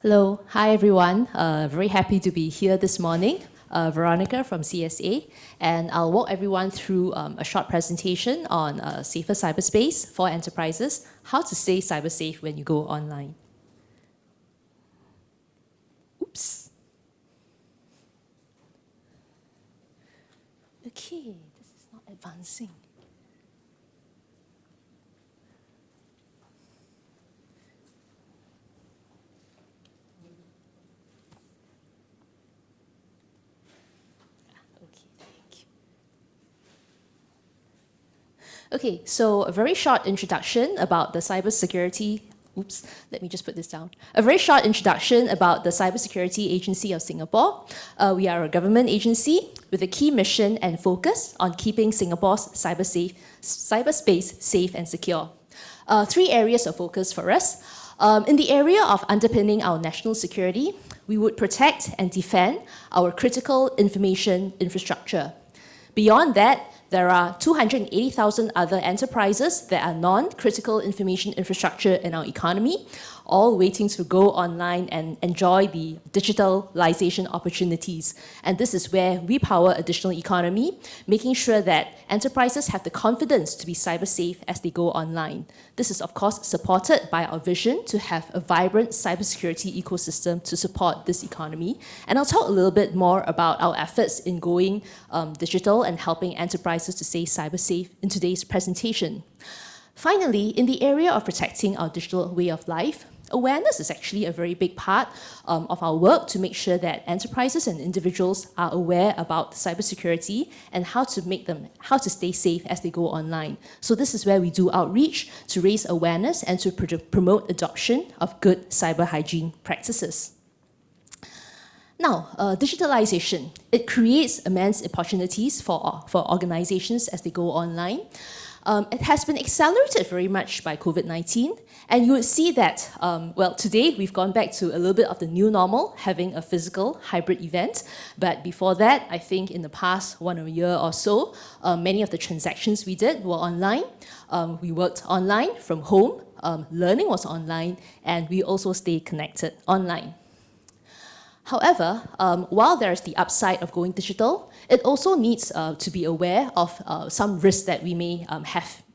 Hello, hi everyone. Very happy to be here this morning. Veronica from CSA, and I'll walk everyone through a short presentation on safer cyberspace for enterprises, how to stay cyber safe when you go online. Oops. Okay, this is not advancing. Okay, so a very short introduction about the cybersecurity. Oops, let me just put this down. A very short introduction about the Cybersecurity Agency of Singapore. We are a government agency with a key mission and focus on keeping Singapore's cyberspace safe and secure. Three areas of focus for us. In the area of underpinning our national security, we would protect and defend our critical information infrastructure. Beyond that, there are 280,000 other enterprises that are non-critical information infrastructure in our economy, all waiting to go online and enjoy the digitalization opportunities. And this is where we power a digital economy, making sure that enterprises have the confidence to be cyber safe as they go online. This is, of course, supported by our vision to have a vibrant cybersecurity ecosystem to support this economy. And I'll talk a little bit more about our efforts in going digital and helping enterprises to stay cyber safe in today's presentation. Finally, in the area of protecting our digital way of life, awareness is actually a very big part of our work to make sure that enterprises and individuals are aware about cybersecurity and how to stay safe as they go online. So this is where we do outreach to raise awareness and to promote adoption of good cyber hygiene practices. Now, digitalization, it creates immense opportunities for organizations as they go online. It has been accelerated very much by COVID-19, and you would see that, well, today we've gone back to a little bit of the new normal, having a physical hybrid event, but before that, I think in the past 1 year or so, many of the transactions we did were online. We worked online from home, learning was online, and we also stayed connected online. However, while there is the upside of going digital, it also needs to be aware of some risks that we may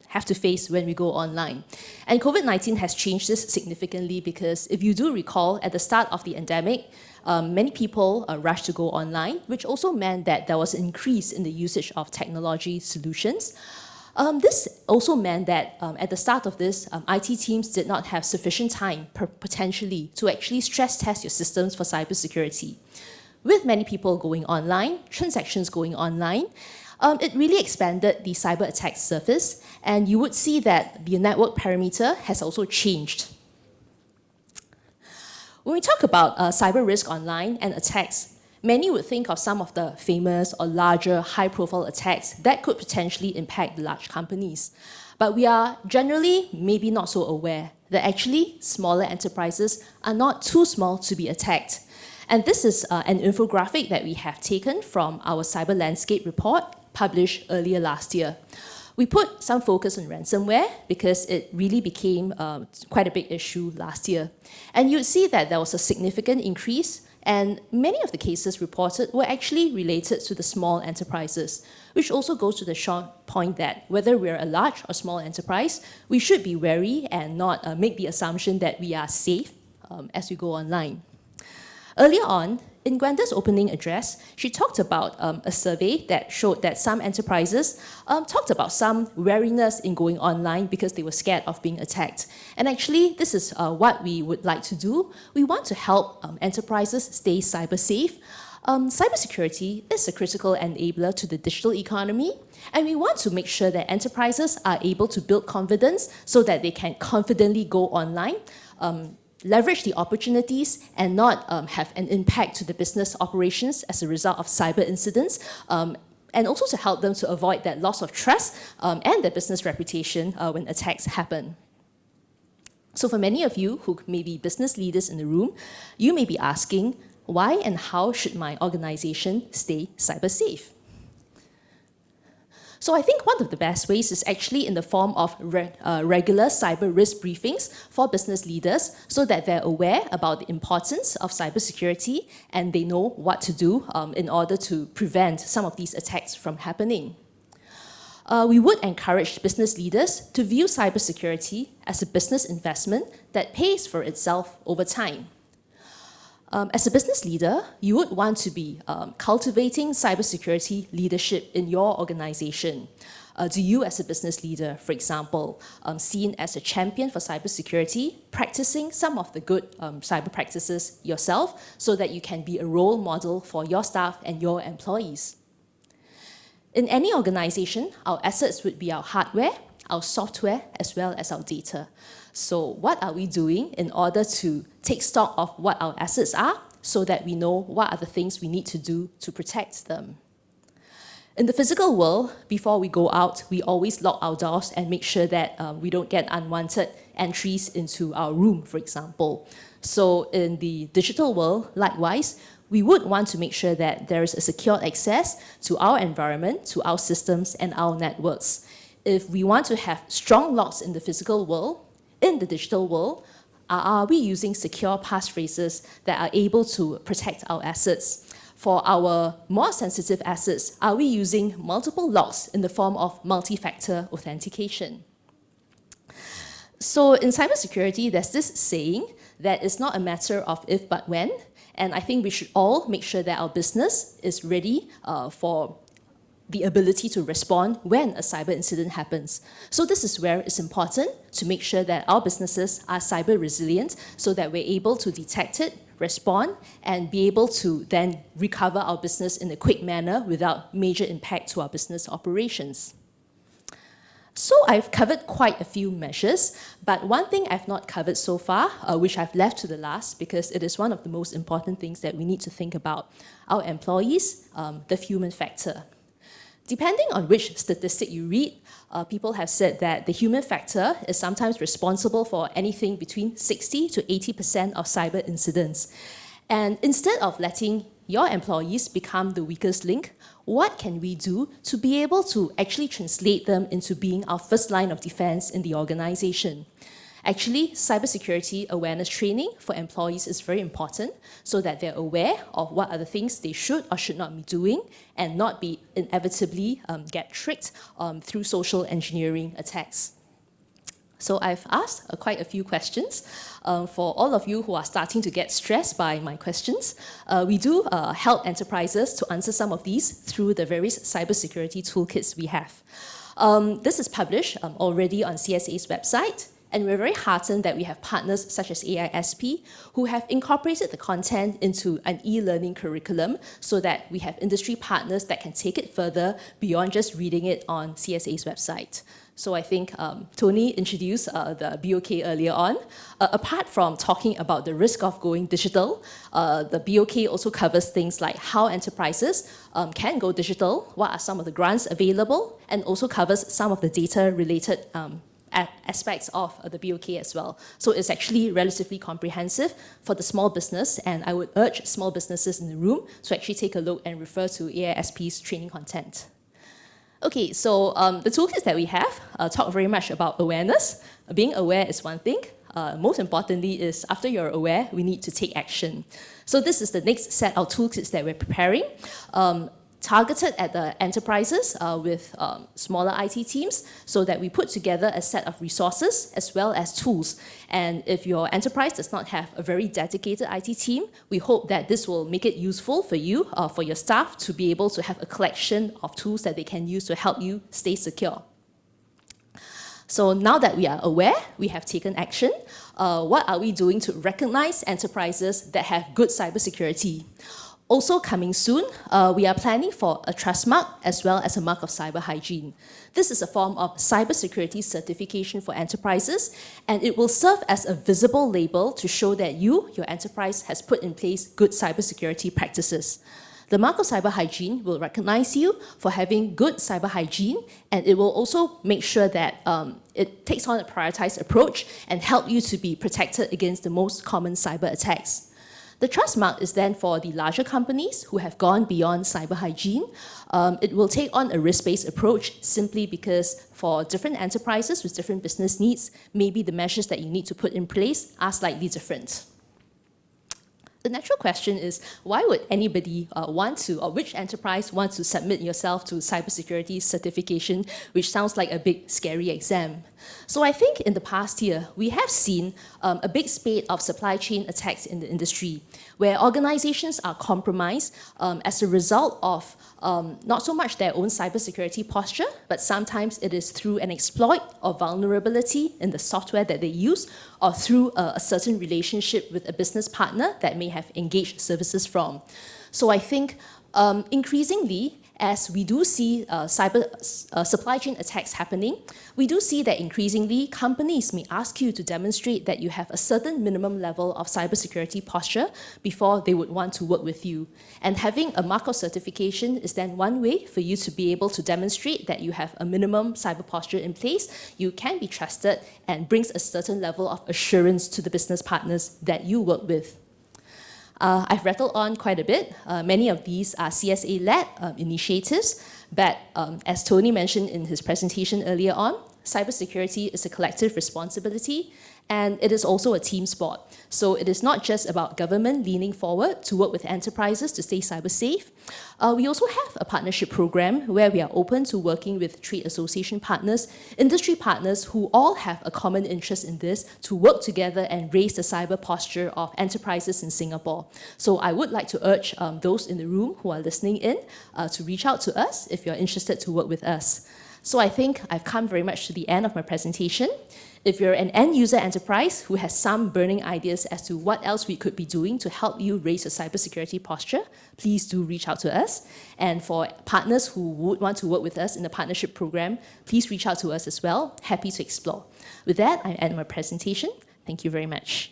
have to face when we go online. And COVID-19 has changed this significantly because if you do recall, at the start of the endemic, many people rushed to go online, which also meant that there was an increase in the usage of technology solutions. This also meant that at the start of this, IT teams did not have sufficient time, potentially, to actually stress test your systems for cybersecurity. With many people going online, transactions going online, it really expanded the cyber attack surface, and you would see that the network parameter has also changed. When we talk about cyber risk online and attacks, many would think of some of the famous or larger high-profile attacks that could potentially impact the large companies. But we are generally maybe not so aware that actually smaller enterprises are not too small to be attacked. And this is an infographic that we have taken from our Cyber Landscape report published earlier last year. We put some focus on ransomware because it really became quite a big issue last year. And you'd see that there was a significant increase, and many of the cases reported were actually related to the small enterprises, which also goes to the short point that whether we're a large or small enterprise, we should be wary and not make the assumption that we are safe as we go online. Earlier on, in Gwenda's opening address, she talked about a survey that showed that some enterprises talked about some wariness in going online because they were scared of being attacked. And actually, this is what we would like to do. We want to help enterprises stay cyber safe. Cybersecurity is a critical enabler to the digital economy, and we want to make sure that enterprises are able to build confidence so that they can confidently go online, leverage the opportunities and not have an impact to the business operations as a result of cyber incidents, and also to help them to avoid that loss of trust and their business reputation when attacks happen. So for many of you who may be business leaders in the room, you may be asking, why and how should my organization stay cyber safe? So I think one of the best ways is actually in the form of regular cyber risk briefings for business leaders so that they're aware about the importance of cybersecurity and they know what to do in order to prevent some of these attacks from happening. We would encourage business leaders to view cybersecurity as a business investment that pays for itself over time. As a business leader, you would want to be cultivating cybersecurity leadership in your organization. Do you, as a business leader, for example, seen as a champion for cybersecurity, practicing some of the good cyber practices yourself so that you can be a role model for your staff and your employees? In any organization, our assets would be our hardware, our software, as well as our data. So what are we doing in order to take stock of what our assets are so that we know what are the things we need to do to protect them? In the physical world, before we go out, we always lock our doors and make sure that we don't get unwanted entries into our room, for example. So in the digital world, likewise, we would want to make sure that there is a secure access to our environment, to our systems, and our networks. If we want to have strong locks in the physical world, in the digital world, are we using secure passphrases that are able to protect our assets? For our more sensitive assets, are we using multiple locks in the form of multi-factor authentication? So in cybersecurity, there's this saying that it's not a matter of if but when, and I think we should all make sure that our business is ready for the ability to respond when a cyber incident happens. So this is where it's important to make sure that our businesses are cyber resilient so that we're able to detect it, respond, and be able to then recover our business in a quick manner without major impact to our business operations. So I've covered quite a few measures, but one thing I've not covered so far, which I've left to the last because it is one of the most important things that we need to think about, our employees, the human factor. Depending on which statistic you read, people have said that the human factor is sometimes responsible for anything between 60 to 80% of cyber incidents. And instead of letting your employees become the weakest link, what can we do to be able to actually translate them into being our first line of defense in the organization? Actually, cybersecurity awareness training for employees is very important so that they're aware of what are the things they should or should not be doing and not be inevitably get tricked through social engineering attacks. So I've asked quite a few questions. For all of you who are starting to get stressed by my questions, we do help enterprises to answer some of these through the various cybersecurity toolkits we have. This is published already on CSA's website. And we're very heartened that we have partners such as AISP who have incorporated the content into an e-learning curriculum so that we have industry partners that can take it further beyond just reading it on CSA's website. So I think Tony introduced the BOK earlier on. Apart from talking about the risk of going digital, the BOK also covers things like how enterprises can go digital, what are some of the grants available, and also covers some of the data-related aspects of the BOK as well. So it's actually relatively comprehensive for the small business, and I would urge small businesses in the room to actually take a look and refer to AISP's training content. Okay, so the toolkits that we have talk very much about awareness. Being aware is one thing. Most importantly is after you're aware, we need to take action. So this is the next set of toolkits that we're preparing. Targeted at the enterprises with smaller IT teams so that we put together a set of resources as well as tools. And if your enterprise does not have a very dedicated IT team, we hope that this will make it useful for you, for your staff to be able to have a collection of tools that they can use to help you stay secure. So now that we are aware, we have taken action, what are we doing to recognize enterprises that have good cybersecurity? Also coming soon, we are planning for a trust mark as well as a mark of cyber hygiene. This is a form of cybersecurity certification for enterprises, and it will serve as a visible label to show that your enterprise has put in place good cybersecurity practices. The mark of cyber hygiene will recognize you for having good cyber hygiene, and it will also make sure that it takes on a prioritized approach and help you to be protected against the most common cyber attacks. The trust mark is then for the larger companies who have gone beyond cyber hygiene. It will take on a risk-based approach simply because for different enterprises with different business needs, maybe the measures that you need to put in place are slightly different. The natural question is, why would anybody want to, or which enterprise wants to submit yourself to cybersecurity certification, which sounds like a big, scary exam? So I think in the past year, we have seen a big spate of supply chain attacks in the industry, where organizations are compromised as a result of not so much their own cybersecurity posture, but sometimes it is through an exploit or vulnerability in the software that they use, or through a certain relationship with a business partner that may have engaged services from. So I think increasingly, as we do see supply chain attacks happening, we do see that increasingly companies may ask you to demonstrate that you have a certain minimum level of cybersecurity posture before they would want to work with you. And having a mark of certification is then one way for you to be able to demonstrate that you have a minimum cyber posture in place, you can be trusted, and brings a certain level of assurance to the business partners that you work with. I've rattled on quite a bit. Many of these are CSA-led initiatives, but as Tony mentioned in his presentation earlier on, cybersecurity is a collective responsibility, and it is also a team sport. So it is not just about government leaning forward to work with enterprises to stay cyber safe. We also have a partnership program where we are open to working with trade association partners, industry partners who all have a common interest in this to work together and raise the cyber posture of enterprises in Singapore. So I would like to urge those in the room who are listening in to reach out to us if you're interested to work with us. So I think I've come very much to the end of my presentation. If you're an end-user enterprise who has some burning ideas as to what else we could be doing to help you raise your cybersecurity posture, please do reach out to us. And for partners who would want to work with us in the partnership program, please reach out to us as well. Happy to explore. With that, I end my presentation. Thank you very much.